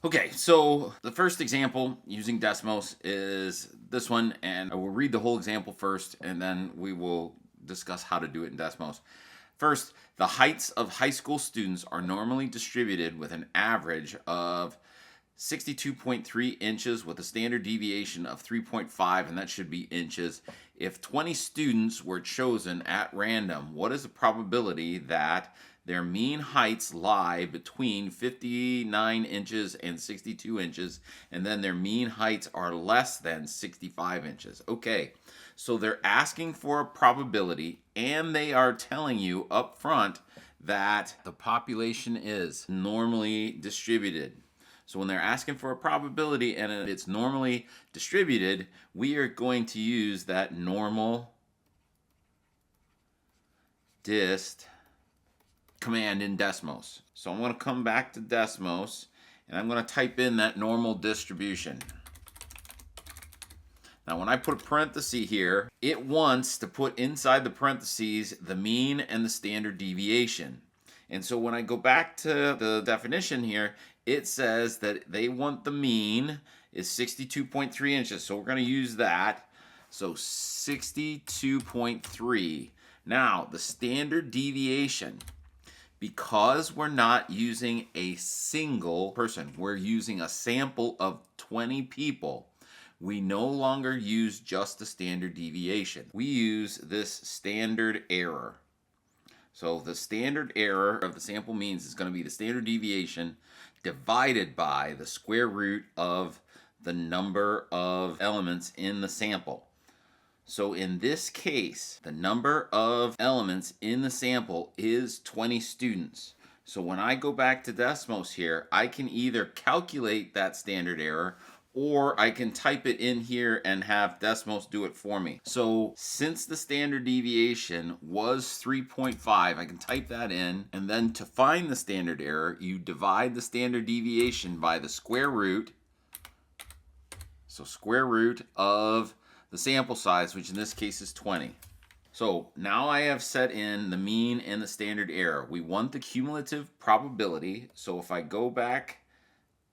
Okay, so the first example using Desmos is this one, and I will read the whole example first, and then we will discuss how to do it in Desmos. First, the heights of high school students are normally distributed with an average of 62.3 inches with a standard deviation of 3.5, and that should be inches. If 20 students were chosen at random, what is the probability that their mean heights lie between 59 inches and 62 inches, and then their mean heights are less than 65 inches? Okay, so they're asking for a probability, and they are telling you up front that the population is normally distributed. So when they're asking for a probability and it's normally distributed, we are going to use that normal dist command in Desmos. So I'm going to come back to Desmos and I'm going to type in that normal distribution. Now when I put a parenthesis here, it wants to put inside the parentheses the mean and the standard deviation. And so when I go back to the definition here, it says that they want the mean is 62.3 inches. So we're going to use that. So 62.3. Now the standard deviation, because we're not using a single person, we're using a sample of 20 people. We no longer use just the standard deviation. We use this standard error. So the standard error of the sample means is going to be the standard deviation divided by the square root of the number of elements in the sample. So in this case, the number of elements in the sample is 20 students. So when I go back to Desmos here, I can either calculate that standard error or I can type it in here and have Desmos do it for me. So since the standard deviation was 3.5, I can type that in, and then to find the standard error, you divide the standard deviation by the square root. So square root of the sample size, which in this case is 20. So now I have set in the mean and the standard error. We want the cumulative probability. So if I go back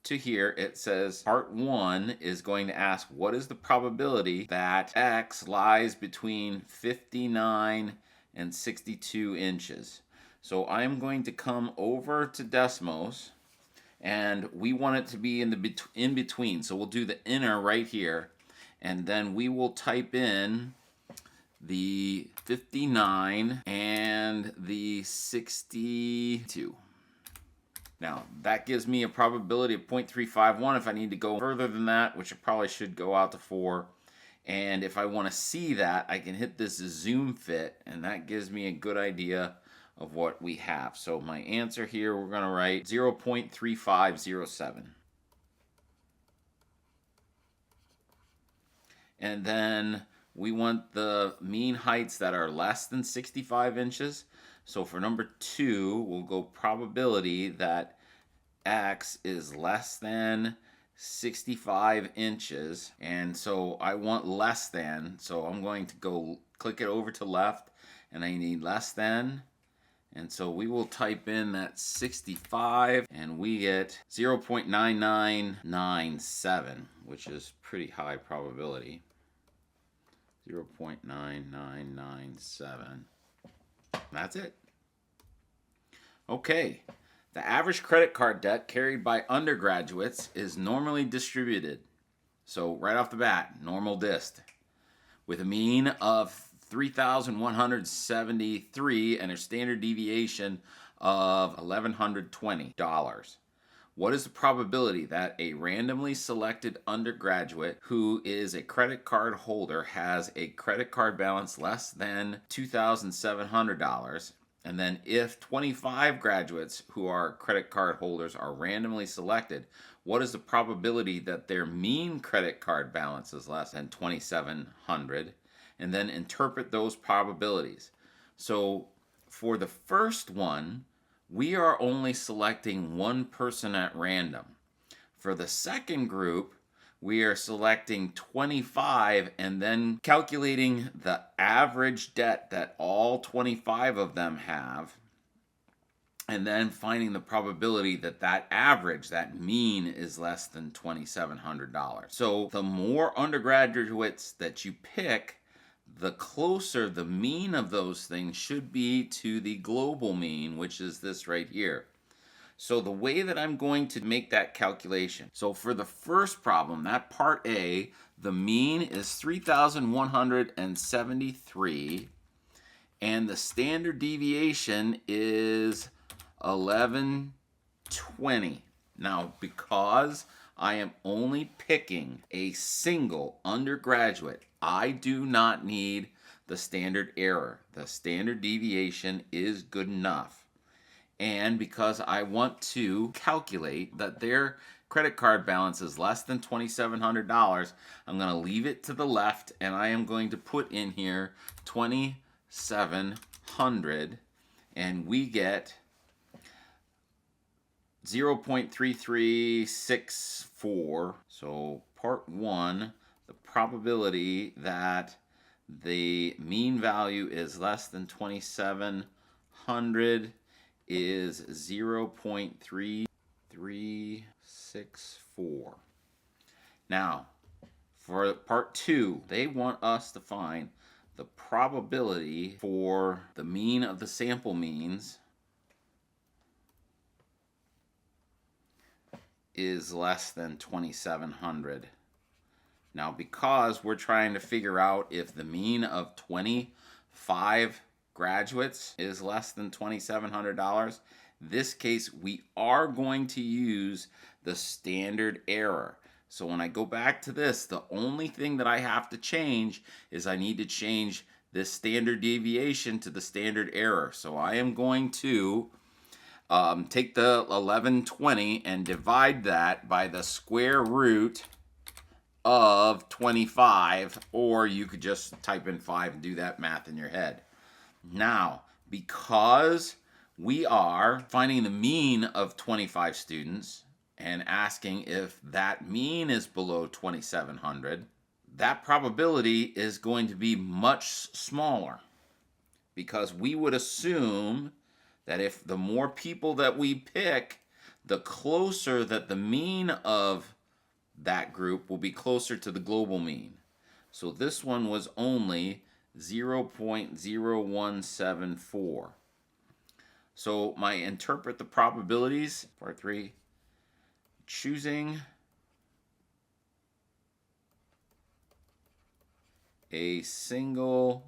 to here, it says part 1 is going to ask what is the probability that X lies between 59 and 62 inches. So I'm going to come over to Desmos, and we want it to be in between. So we'll do the inner right here, and then we will type in the 59 and the 62. Now, that gives me a probability of 0.351 if I need to go further than that, which I probably should go out to 4. And if I want to see that, I can hit this zoom fit, and that gives me a good idea of what we have. So my answer here, we're going to write 0.3507. And then we want the mean heights that are less than 65 inches. So for number 2, we'll go probability that X is less than 65 inches. And so I want less than. So I'm going to go click it over to left, and I need less than. And so we will type in that 65, and we get 0.9997, which is pretty high probability. 0.9997. That's it. Okay. The average credit card debt carried by undergraduates is normally distributed. So right off the bat, normal dist. With a mean of 3,173 and a standard deviation of $1,120. What is the probability that a randomly selected undergraduate who is a credit card holder has a credit card balance less than $2,700? And then if 25 graduates who are credit card holders are randomly selected, what is the probability that their mean credit card balance is less than $2,700? And then interpret those probabilities. So for the first one, we are only selecting one person at random. For the second group, we are selecting 25 and then calculating the average debt that all 25 of them have. and then finding the probability that that average, that mean, is less than $2,700. So the more undergraduates that you pick, the closer the mean of those things should be to the global mean, which is this right here. So the way that I'm going to make that calculation, so for the first problem, that part A, the mean is 3,173, and the standard deviation is 1120. Now, because I am only picking a single undergraduate, I do not need the standard error. The standard deviation is good enough. And because I want to calculate that their credit card balance is less than $2,700, I'm going to leave it to the left, and I am going to put in here 2,700, and we get 0.3364. So part 1, the probability that the mean value is less than 2,700 is 0.3364. Now, for part 2, they want us to find the probability for the mean of the sample means is less than 2,700. Now, because we're trying to figure out if the mean of 25 graduates is less than $2,700, this case we are going to use the standard error. So when I go back to this, the only thing that I have to change is I need to change this standard deviation to the standard error. So I am going to take the 1120 and divide that by the square root of 25, or you could just type in 5 and do that math in your head. Now, because we are finding the mean of 25 students and asking if that mean is below 2,700, that probability is going to be much smaller, because we would assume that if the more people that we pick, the closer that the mean of that group will be closer to the global mean. So this one was only 0.0174. So my interpret the probabilities, part 3, choosing a single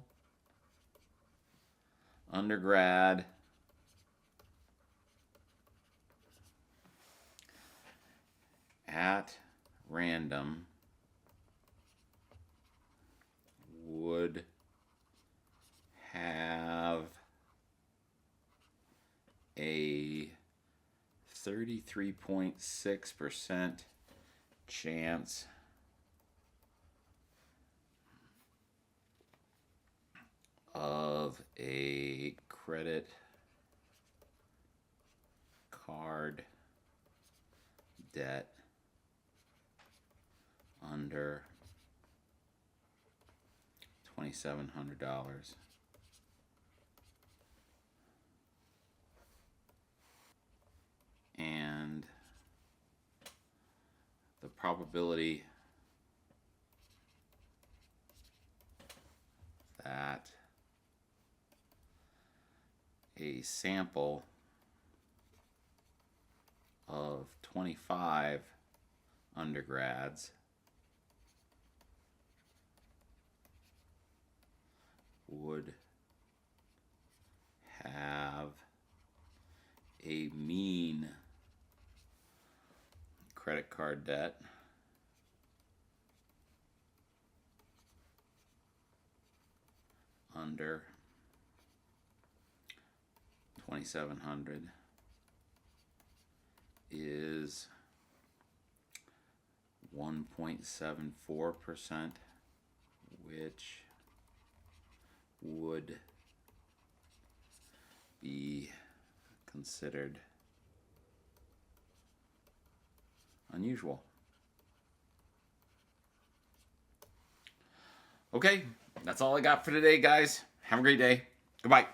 undergrad at random would have a 33.6% chance of a credit card debt under $2,700. And the probability that a sample of 25 undergrads would have a mean credit card debt under 2,700 is 1.74%, which would be considered unusual. Okay, that's all I got for today, guys. Have a great day. Goodbye.